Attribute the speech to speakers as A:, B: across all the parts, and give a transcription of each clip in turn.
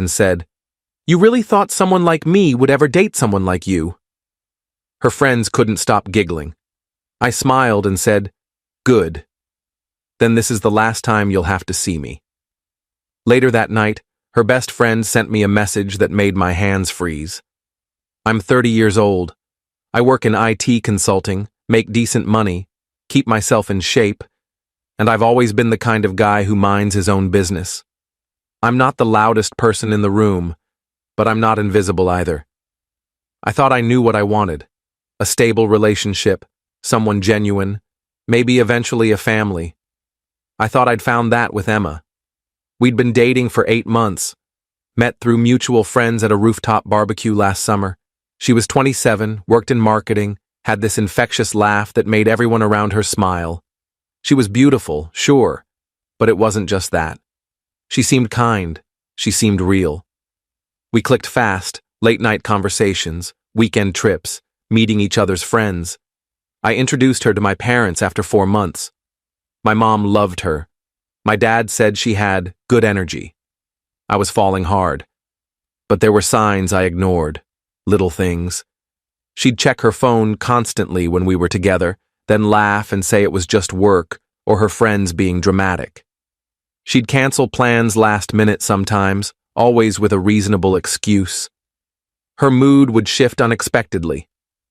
A: and said, "You really thought someone like me would ever date someone like you?" Her friends couldn't stop giggling. I smiled and said, "Good. Then this is the last time you'll have to see me." Later that night, her best friend sent me a message that made my hands freeze. "I'm 30 years old. I work in IT consulting, make decent money, keep myself in shape, and I've always been the kind of guy who minds his own business. I'm not the loudest person in the room, but I'm not invisible either. I thought I knew what I wanted. A stable relationship, someone genuine, maybe eventually a family. I thought I'd found that with Emma. We'd been dating for 8 months, met through mutual friends at a rooftop barbecue last summer. She was 27, worked in marketing, had this infectious laugh that made everyone around her smile. She was beautiful, sure, but it wasn't just that. She seemed kind. She seemed real. We clicked fast, late-night conversations, weekend trips, meeting each other's friends. I introduced her to my parents after 4 months. My mom loved her. My dad said she had good energy. I was falling hard. But there were signs I ignored, little things. She'd check her phone constantly when we were together, then laugh and say it was just work or her friends being dramatic. She'd cancel plans last minute sometimes, always with a reasonable excuse. Her mood would shift unexpectedly,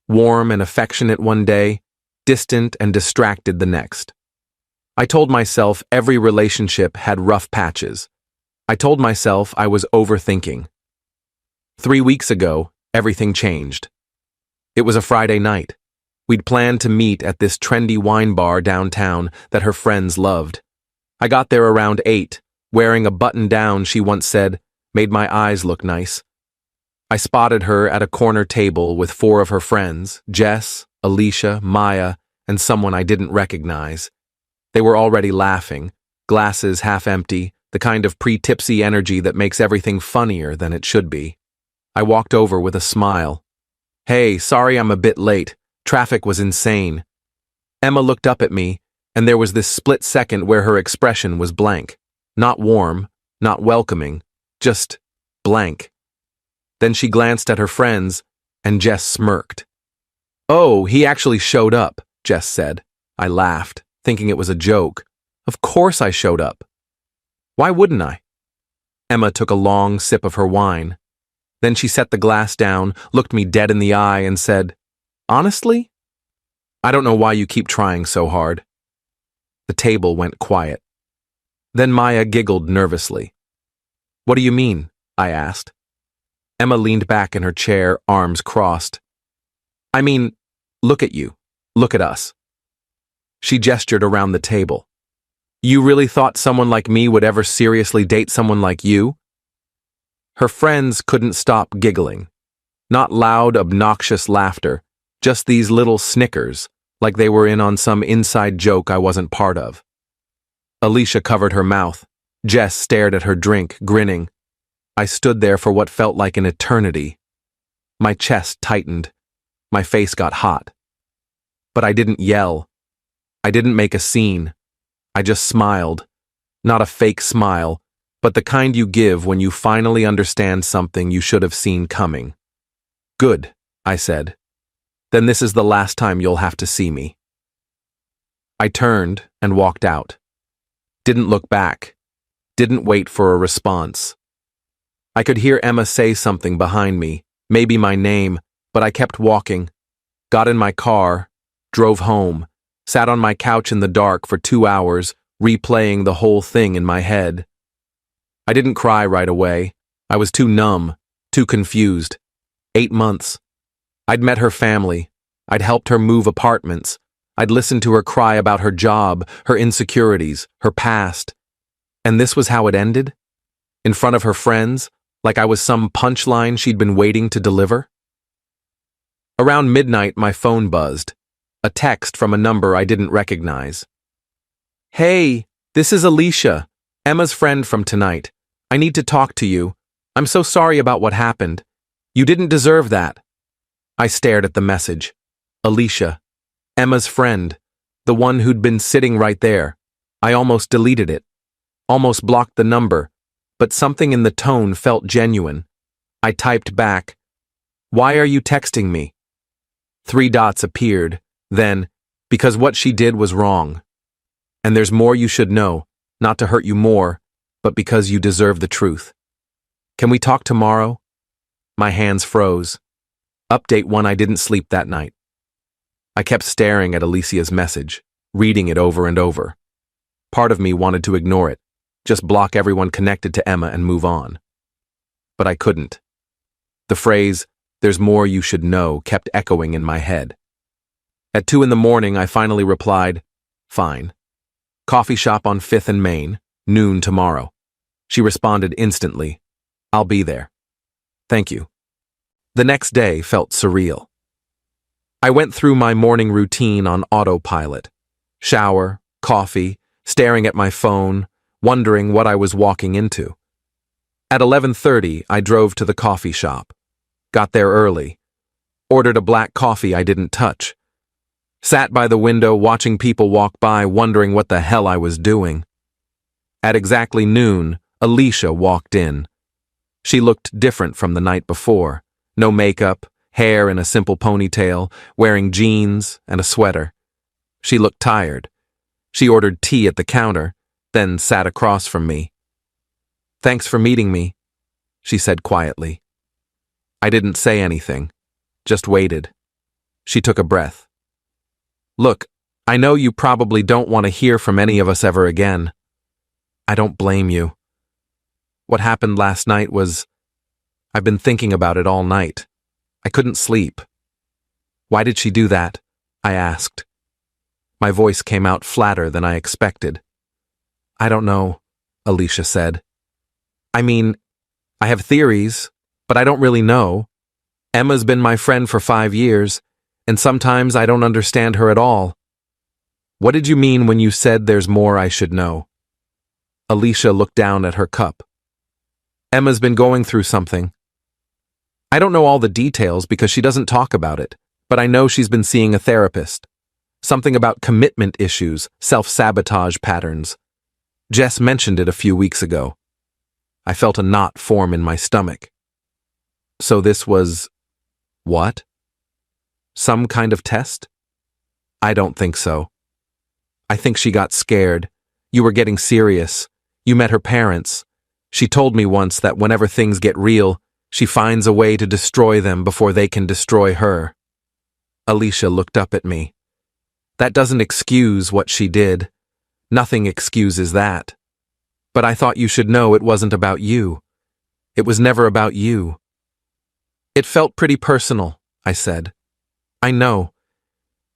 A: warm and affectionate one day, distant and distracted the next. I told myself every relationship had rough patches. I told myself I was overthinking. 3 weeks ago, everything changed. It was a Friday night. We'd planned to meet at this trendy wine bar downtown that her friends loved. I got there around 8, wearing a button-down she once said made my eyes look nice. I spotted her at a corner table with 4 of her friends, Jess, Alicia, Maya, and someone I didn't recognize. They were already laughing, glasses half empty, the kind of pre-tipsy energy that makes everything funnier than it should be. I walked over with a smile. "Hey, sorry I'm a bit late. Traffic was insane." Emma looked up at me, and there was this split second where her expression was blank. Not warm, not welcoming, just blank. Then she glanced at her friends, and Jess smirked. "Oh, he actually showed up," Jess said. I laughed, thinking it was a joke. Of course I showed up. Why wouldn't I? Emma took a long sip of her wine. Then she set the glass down, looked me dead in the eye, and said, "Honestly? I don't know why you keep trying so hard." The table went quiet. Then Maya giggled nervously. "What do you mean?" I asked. Emma leaned back in her chair, arms crossed. "I mean, look at you. Look at us." She gestured around the table. "You really thought someone like me would ever seriously date someone like you?" Her friends couldn't stop giggling. Not loud, obnoxious laughter, just these little snickers, like they were in on some inside joke I wasn't part of. Alicia covered her mouth. Jess stared at her drink, grinning. I stood there for what felt like an eternity. My chest tightened. My face got hot. But I didn't yell. I didn't make a scene. I just smiled. Not a fake smile, but the kind you give when you finally understand something you should have seen coming. "Good," I said. "Then this is the last time you'll have to see me." I turned and walked out. Didn't look back. Didn't wait for a response. I could hear Emma say something behind me, maybe my name, but I kept walking. Got in my car, drove home, sat on my couch in the dark for 2 hours, replaying the whole thing in my head. I didn't cry right away. I was too numb, too confused. 8 months. I'd met her family. I'd helped her move apartments. I'd listened to her cry about her job, her insecurities, her past. And this was how it ended? In front of her friends, like I was some punchline she'd been waiting to deliver? Around midnight, my phone buzzed. A text from a number I didn't recognize. "Hey, this is Alicia, Emma's friend from tonight. I need to talk to you. I'm so sorry about what happened. You didn't deserve that." I stared at the message. Alicia, Emma's friend, the one who'd been sitting right there. I almost deleted it. Almost blocked the number. but something in the tone felt genuine. I typed back, "Why are you texting me?" 3 dots appeared, then, "Because what she did was wrong. And there's more you should know, not to hurt you more, but because you deserve the truth. Can we talk tomorrow?" My hands froze. Update 1: I didn't sleep that night. I kept staring at Alicia's message, reading it over and over. Part of me wanted to ignore it, just block everyone connected to Emma and move on. But I couldn't. The phrase, "There's more you should know," kept echoing in my head. At 2 in the morning, I finally replied, "Fine. Coffee shop on 5th and Main, noon tomorrow." She responded instantly, "I'll be there. Thank you." The next day felt surreal. I went through my morning routine on autopilot. Shower, coffee, staring at my phone, wondering what I was walking into. At 11:30, I drove to the coffee shop. Got there early. Ordered a black coffee I didn't touch. Sat by the window watching people walk by, wondering what the hell I was doing. At exactly noon, Alicia walked in. She looked different from the night before. No makeup, hair in a simple ponytail, wearing jeans and a sweater. She looked tired. She ordered tea at the counter, then sat across from me. "Thanks for meeting me," she said quietly. I didn't say anything, just waited. She took a breath. "Look, I know you probably don't want to hear from any of us ever again. I don't blame you. What happened last night was... I've been thinking about it all night. I couldn't sleep." "Why did she do that?" I asked. My voice came out flatter than I expected. "I don't know," Alicia said. "I mean, I have theories, but I don't really know. Emma's been my friend for 5 years, and sometimes I don't understand her at all." "What did you mean when you said there's more I should know?" Alicia looked down at her cup. "Emma's been going through something. I don't know all the details because she doesn't talk about it, but I know she's been seeing a therapist. Something about commitment issues, self-sabotage patterns. Jess mentioned it a few weeks ago." I felt a knot form in my stomach. "So this was... what? Some kind of test?" "I don't think so. I think she got scared. You were getting serious. You met her parents. She told me once that whenever things get real, she finds a way to destroy them before they can destroy her." Alicia looked up at me. "That doesn't excuse what she did. Nothing excuses that. But I thought you should know it wasn't about you. It was never about you." "It felt pretty personal," I said. "I know.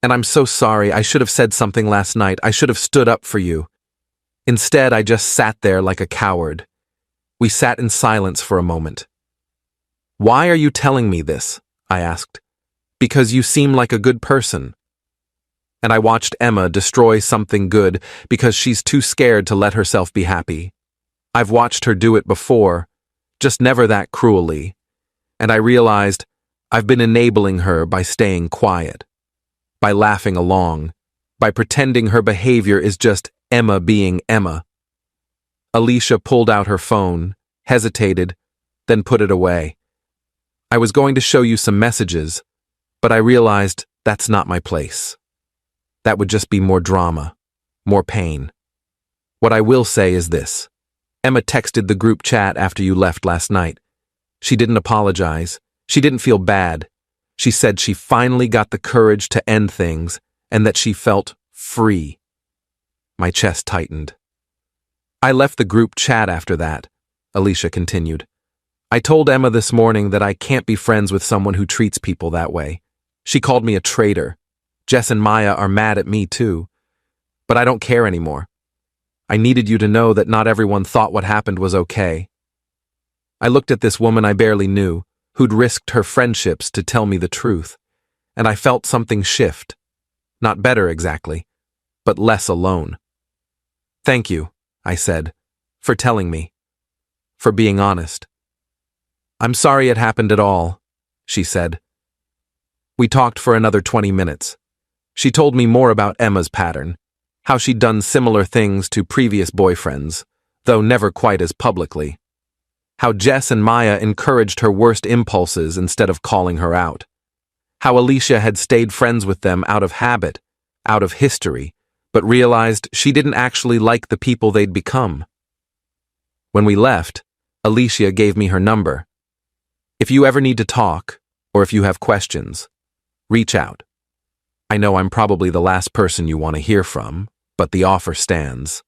A: And I'm so sorry. I should have said something last night. I should have stood up for you. Instead, I just sat there like a coward." We sat in silence for a moment. "Why are you telling me this?" I asked. "Because you seem like a good person." And I watched Emma destroy something good because she's too scared to let herself be happy. I've watched her do it before, just never that cruelly. And I realized I've been enabling her by staying quiet, by laughing along, by pretending her behavior is just Emma being Emma. Alicia pulled out her phone, hesitated, then put it away. "I was going to show you some messages, but I realized that's not my place. That would just be more drama, more pain. What I will say is this. Emma texted the group chat after you left last night. She didn't apologize. She didn't feel bad. She said she finally got the courage to end things and that she felt free." My chest tightened. "I left the group chat after that," Alicia continued. "I told Emma this morning that I can't be friends with someone who treats people that way. She called me a traitor. Jess and Maya are mad at me too. But I don't care anymore. I needed you to know that not everyone thought what happened was okay." I looked at this woman I barely knew, who'd risked her friendships to tell me the truth, and I felt something shift. Not better exactly, but less alone. "Thank you," I said, "for telling me. For being honest." "I'm sorry it happened at all," she said. We talked for another 20 minutes. She told me more about Emma's pattern, how she'd done similar things to previous boyfriends, though never quite as publicly. How Jess and Maya encouraged her worst impulses instead of calling her out. How Alicia had stayed friends with them out of habit, out of history, but realized she didn't actually like the people they'd become. When we left, Alicia gave me her number. If you ever need to talk, or if you have questions, reach out. I know I'm probably the last person you want to hear from, but the offer stands.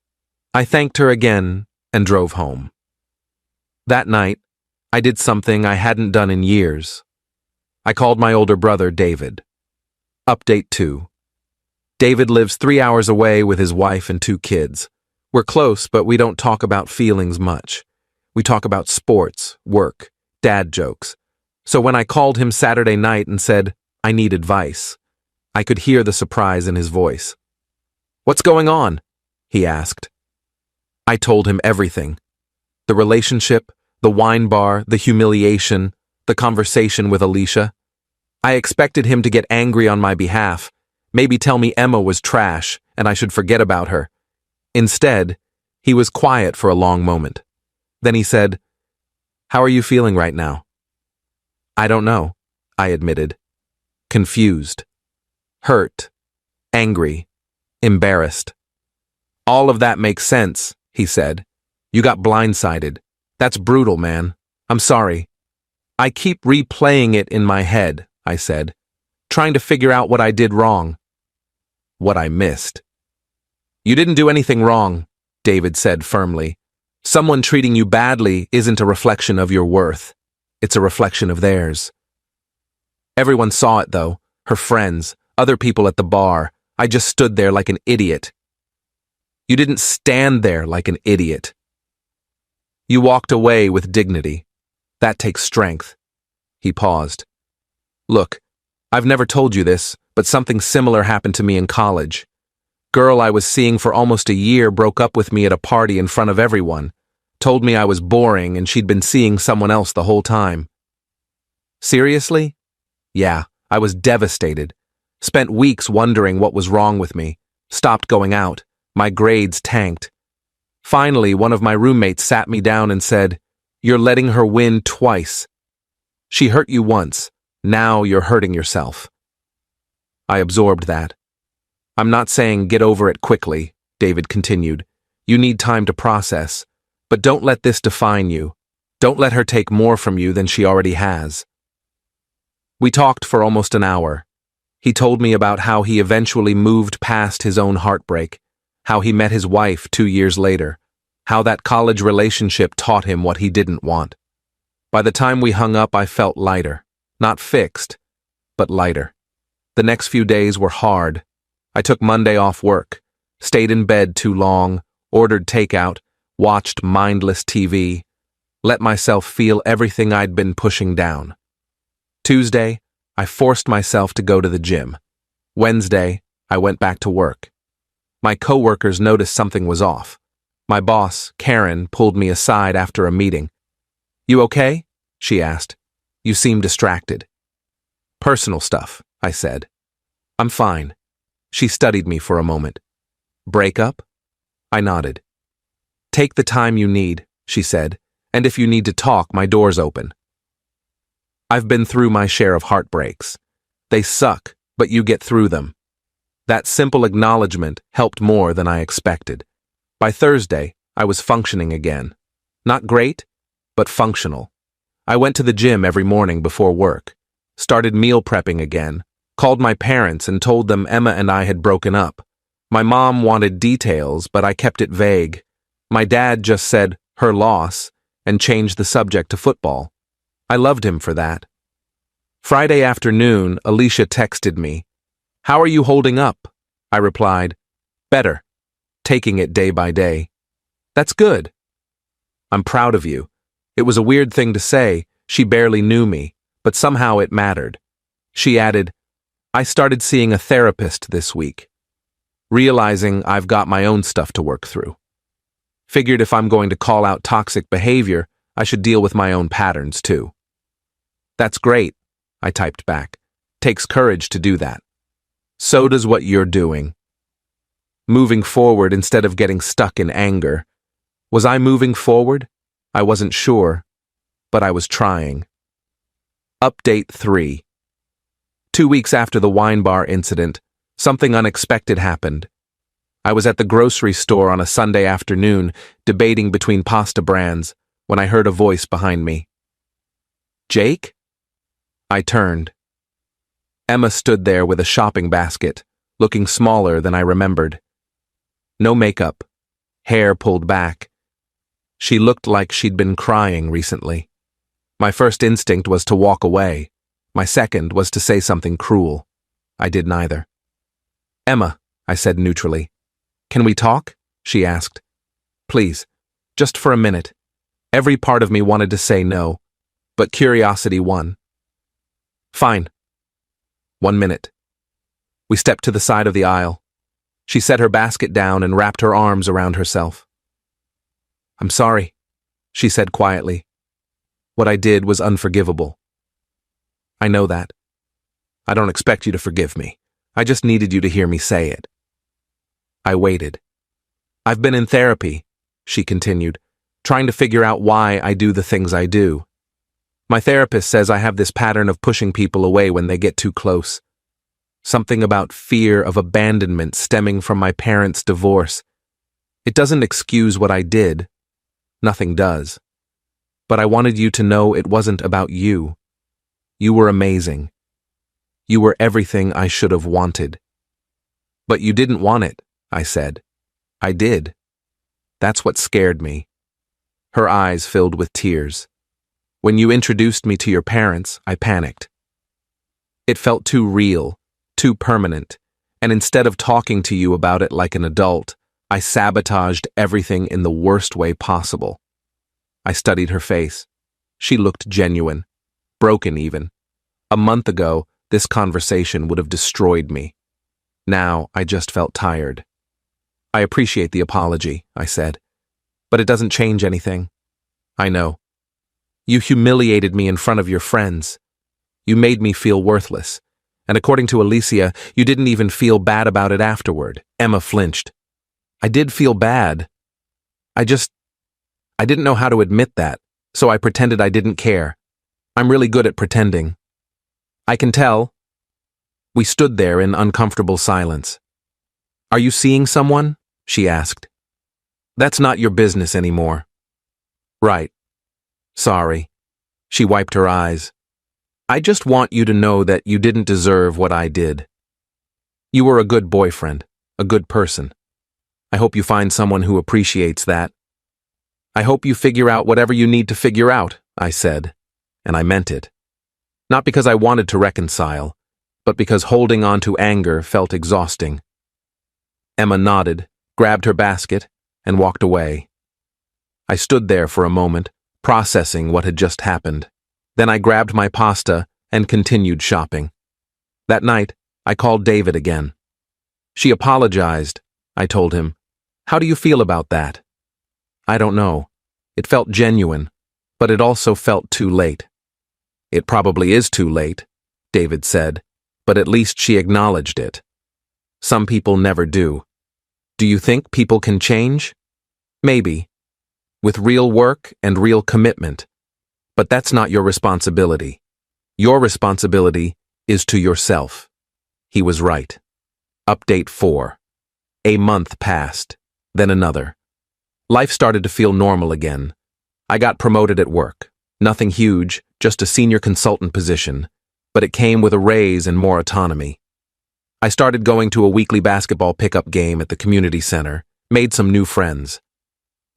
A: I thanked her again and drove home. That night, I did something I hadn't done in years. I called my older brother, David. Update 2. David lives 3 hours away with his wife and 2 kids. We're close, but we don't talk about feelings much. We talk about sports, work, dad jokes. So when I called him Saturday night and said, I need advice, I could hear the surprise in his voice. What's going on? He asked. I told him everything. The relationship, the wine bar, the humiliation, the conversation with Alicia. I expected him to get angry on my behalf, maybe tell me Emma was trash and I should forget about her. Instead, he was quiet for a long moment. Then he said, How are you feeling right now? I don't know, I admitted. Confused. Hurt. Angry. Embarrassed. All of that makes sense, he said. You got blindsided. That's brutal, man. I'm sorry. I keep replaying it in my head, I said, trying to figure out what I did wrong. What I missed. You didn't do anything wrong, David said firmly. Someone treating you badly isn't a reflection of your worth. It's a reflection of theirs. Everyone saw it, though. Her friends, other people at the bar. I just stood there like an idiot. You didn't stand there like an idiot. You walked away with dignity. That takes strength. He paused. Look, I've never told you this, but something similar happened to me in college. Girl I was seeing for almost a year broke up with me at a party in front of everyone, told me I was boring and she'd been seeing someone else the whole time. Seriously? Yeah, I was devastated. Spent weeks wondering what was wrong with me. Stopped going out. My grades tanked. Finally, one of my roommates sat me down and said, You're letting her win twice. She hurt you once. Now you're hurting yourself. I absorbed that. I'm not saying get over it quickly, David continued. You need time to process. But don't let this define you. Don't let her take more from you than she already has. We talked for almost an hour. He told me about how he eventually moved past his own heartbreak, how he met his wife 2 years later, how that college relationship taught him what he didn't want. By the time we hung up, I felt lighter. Not fixed, but lighter. The next few days were hard. I took Monday off work, stayed in bed too long, ordered takeout, watched mindless TV, let myself feel everything I'd been pushing down. Tuesday, I forced myself to go to the gym. Wednesday, I went back to work. My coworkers noticed something was off. My boss, Karen, pulled me aside after a meeting. You okay? She asked. You seem distracted. Personal stuff, I said. I'm fine. She studied me for a moment. Breakup? I nodded. Take the time you need, she said, and if you need to talk, my door's open. I've been through my share of heartbreaks. They suck, but you get through them. That simple acknowledgement helped more than I expected. By Thursday, I was functioning again. Not great, but functional. I went to the gym every morning before work, started meal prepping again, called my parents and told them Emma and I had broken up. My mom wanted details, but I kept it vague. My dad just said, her loss, and changed the subject to football. I loved him for that. Friday afternoon, Alicia texted me. How are you holding up? I replied, better, taking it day by day. That's good. I'm proud of you. It was a weird thing to say, she barely knew me, but somehow it mattered. She added, I started seeing a therapist this week, realizing I've got my own stuff to work through. Figured if I'm going to call out toxic behavior, I should deal with my own patterns too. That's great, I typed back. Takes courage to do that. So does what you're doing. Moving forward instead of getting stuck in anger. Was I moving forward? I wasn't sure, but I was trying. Update 3. 2 weeks after the wine bar incident, something unexpected happened. I was at the grocery store on a Sunday afternoon, debating between pasta brands, when I heard a voice behind me. "Jake?" I turned. Emma stood there with a shopping basket, looking smaller than I remembered. No makeup, hair pulled back. She looked like she'd been crying recently. My first instinct was to walk away. My second was to say something cruel. I did neither. "Emma," I said neutrally. "Can we talk?" she asked. "Please, just for a minute." Every part of me wanted to say no, but curiosity won. "Fine. 1 minute." We stepped to the side of the aisle. She set her basket down and wrapped her arms around herself. "I'm sorry," she said quietly. "What I did was unforgivable." "I know that. I don't expect you to forgive me. I just needed you to hear me say it." I waited. "I've been in therapy," she continued, "trying to figure out why I do the things I do. My therapist says I have this pattern of pushing people away when they get too close. Something about fear of abandonment stemming from my parents' divorce. It doesn't excuse what I did. Nothing does. But I wanted you to know it wasn't about you. You were amazing. You were everything I should have wanted." "But you didn't want it," I said. "I did. That's what scared me." Her eyes filled with tears. "When you introduced me to your parents, I panicked. It felt too real, too permanent, and instead of talking to you about it like an adult, I sabotaged everything in the worst way possible." I studied her face. She looked genuine, broken even. A month ago, this conversation would have destroyed me. Now, I just felt tired. "I appreciate the apology," I said, "but it doesn't change anything." "I know. You humiliated me in front of your friends. You made me feel worthless. And according to Alicia, you didn't even feel bad about it afterward." Emma flinched. "I did feel bad. I didn't know how to admit that, so I pretended I didn't care. I'm really good at pretending." "I can tell." We stood there in uncomfortable silence. "Are you seeing someone?" she asked. "That's not your business anymore." "Right. Sorry." She wiped her eyes. "I just want you to know that you didn't deserve what I did. You were a good boyfriend, a good person. I hope you find someone who appreciates that." "I hope you figure out whatever you need to figure out," I said, and I meant it. Not because I wanted to reconcile, but because holding on to anger felt exhausting. Emma nodded, grabbed her basket, and walked away. I stood there for a moment, processing what had just happened. Then I grabbed my pasta and continued shopping. That night, I called David again. "She apologized," I told him. "How do you feel about that?" "I don't know. It felt genuine, but it also felt too late." "It probably is too late," David said, "but at least she acknowledged it. Some people never do. Do you think people can change? Maybe. With real work and real commitment. But that's not your responsibility. Your responsibility is to yourself." He was right. Update 4. A month passed, then another. Life started to feel normal again. I got promoted at work. Nothing huge, just a senior consultant position, but it came with a raise and more autonomy. I started going to a weekly basketball pickup game at the community center, made some new friends.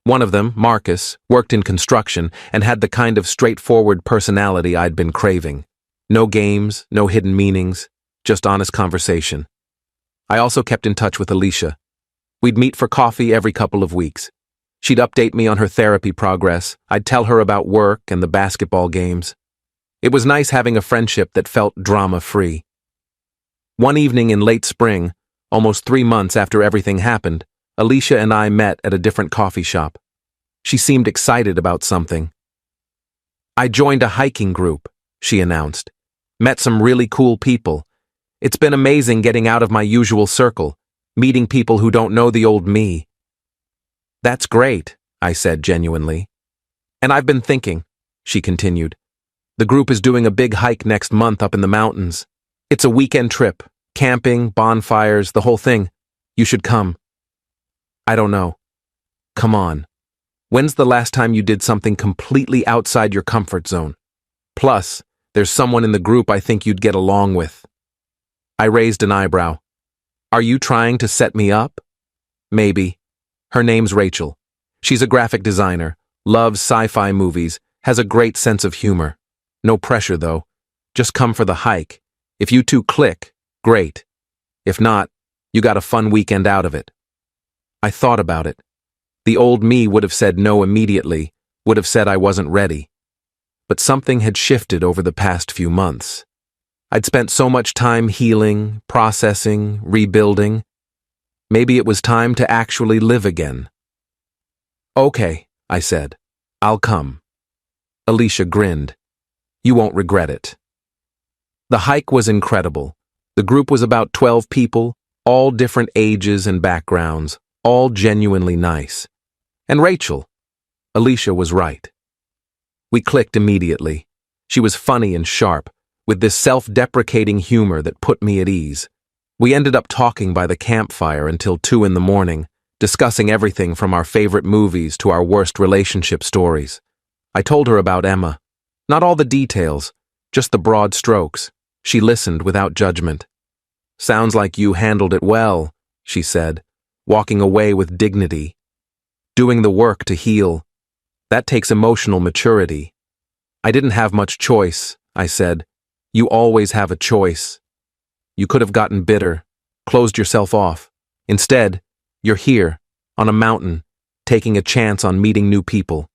A: One of them, Marcus, worked in construction and had the kind of straightforward personality I'd been craving. No games, no hidden meanings, just honest conversation. I also kept in touch with Alicia. We'd meet for coffee every couple of weeks. She'd update me on her therapy progress. I'd tell her about work and the basketball games. It was nice having a friendship that felt drama-free. One evening in late spring, almost 3 months after everything happened, Alicia and I met at a different coffee shop. She seemed excited about something. "I joined a hiking group," she announced. "Met some really cool people. It's been amazing getting out of my usual circle, meeting people who don't know the old me." "That's great," I said genuinely. "And I've been thinking," she continued. The group is doing a big hike next month up in the mountains. It's a weekend trip, camping, bonfires, the whole thing. You should come. I don't know. Come on. When's the last time you did something completely outside your comfort zone? Plus, there's someone in the group I think you'd get along with. I raised an eyebrow. Are you trying to set me up? Maybe. Her name's Rachel. She's a graphic designer, loves sci-fi movies, has a great sense of humor. No pressure, though. Just come for the hike. If you two click, great. If not, you got a fun weekend out of it. I thought about it. The old me would have said no immediately, would have said I wasn't ready. But something had shifted over the past few months. I'd spent so much time healing, processing, rebuilding. Maybe it was time to actually live again. Okay, I said. I'll come. Alicia grinned. You won't regret it. The hike was incredible. The group was about 12 people, all different ages and backgrounds, all genuinely nice. And Rachel. Alicia was right. We clicked immediately. She was funny and sharp, with this self-deprecating humor that put me at ease. We ended up talking by the campfire until 2 in the morning, discussing everything from our favorite movies to our worst relationship stories. I told her about Emma. Not all the details, just the broad strokes. She listened without judgment. Sounds like you handled it well, she said, walking away with dignity. Doing the work to heal. That takes emotional maturity. I didn't have much choice, I said. You always have a choice. You could have gotten bitter, closed yourself off. Instead, you're here, on a mountain, taking a chance on meeting new people.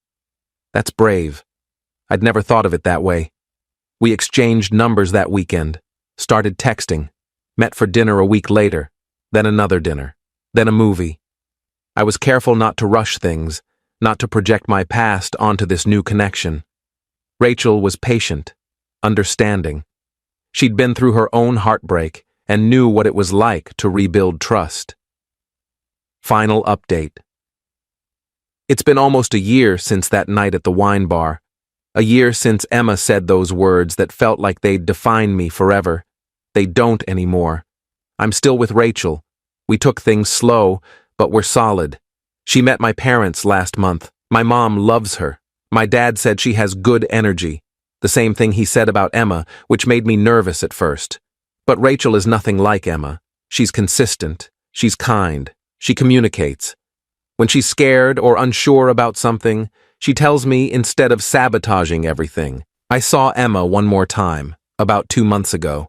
A: That's brave. I'd never thought of it that way. We exchanged numbers that weekend, started texting, met for dinner a week later, then another dinner, then a movie. I was careful not to rush things, not to project my past onto this new connection. Rachel was patient, understanding. She'd been through her own heartbreak and knew what it was like to rebuild trust. Final update. It's been almost a year since that night at the wine bar. A year since Emma said those words that felt like they'd define me forever. They don't anymore. I'm still with Rachel. We took things slow, but we're solid. She met my parents last month. My mom loves her. My dad said she has good energy. The same thing he said about Emma, which made me nervous at first. But Rachel is nothing like Emma. She's consistent. She's kind. She communicates. When she's scared or unsure about something, she tells me instead of sabotaging everything. I saw Emma one more time, about 2 months ago.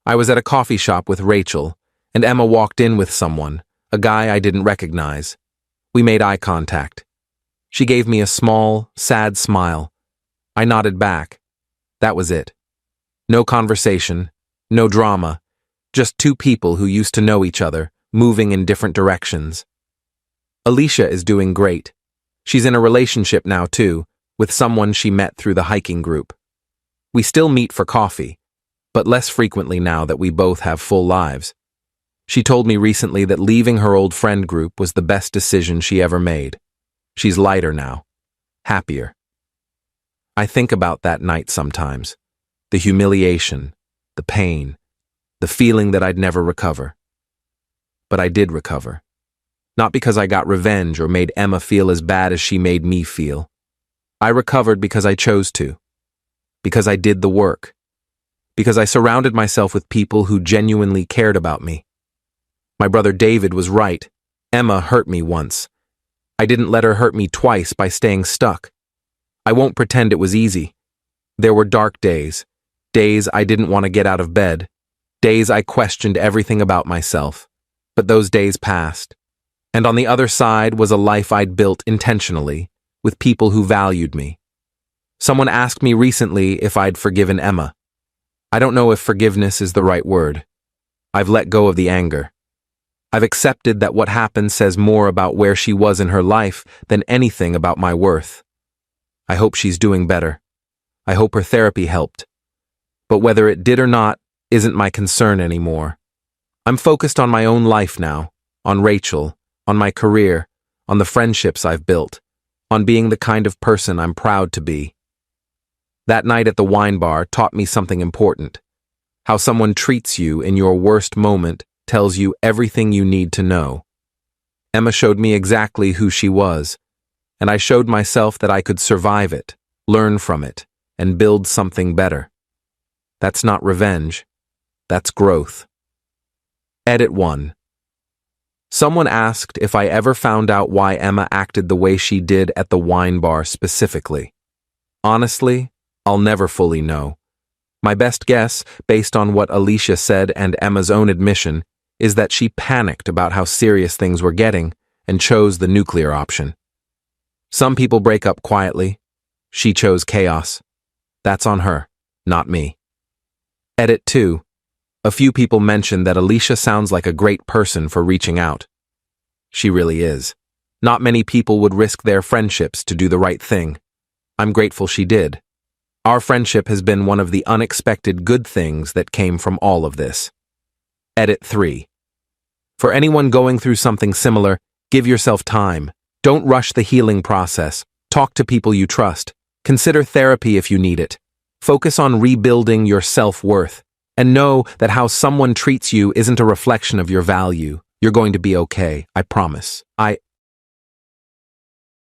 A: I was at a coffee shop with Rachel, and Emma walked in with someone, a guy I didn't recognize. We made eye contact. She gave me a small, sad smile. I nodded back. That was it. No conversation, no drama, just 2 people who used to know each other, moving in different directions. Alicia is doing great. She's in a relationship now, too, with someone she met through the hiking group. We still meet for coffee, but less frequently now that we both have full lives. She told me recently that leaving her old friend group was the best decision she ever made. She's lighter now, happier. I think about that night sometimes. The humiliation, the pain, the feeling that I'd never recover. But I did recover. Not because I got revenge or made Emma feel as bad as she made me feel. I recovered because I chose to. Because I did the work. Because I surrounded myself with people who genuinely cared about me. My brother David was right. Emma hurt me once. I didn't let her hurt me twice by staying stuck. I won't pretend it was easy. There were dark days. Days I didn't want to get out of bed. Days I questioned everything about myself. But those days passed. And on the other side was a life I'd built intentionally, with people who valued me. Someone asked me recently if I'd forgiven Emma. I don't know if forgiveness is the right word. I've let go of the anger. I've accepted that what happened says more about where she was in her life than anything about my worth. I hope she's doing better. I hope her therapy helped. But whether it did or not isn't my concern anymore. I'm focused on my own life now, on Rachel, on my career, on the friendships I've built, on being the kind of person I'm proud to be. That night at the wine bar taught me something important. How someone treats you in your worst moment tells you everything you need to know. Emma showed me exactly who she was, and I showed myself that I could survive it, learn from it, and build something better. That's not revenge. That's growth. Edit 1. Someone asked if I ever found out why Emma acted the way she did at the wine bar specifically. Honestly, I'll never fully know. My best guess, based on what Alicia said and Emma's own admission, is that she panicked about how serious things were getting and chose the nuclear option. Some people break up quietly. She chose chaos. That's on her, not me. Edit 2. A few people mentioned that Alicia sounds like a great person for reaching out. She really is. Not many people would risk their friendships to do the right thing. I'm grateful she did. Our friendship has been one of the unexpected good things that came from all of this. Edit 3. For anyone going through something similar, give yourself time. Don't rush the healing process. Talk to people you trust. Consider therapy if you need it. Focus on rebuilding your self-worth. And know that how someone treats you isn't a reflection of your value. You're going to be okay, I promise.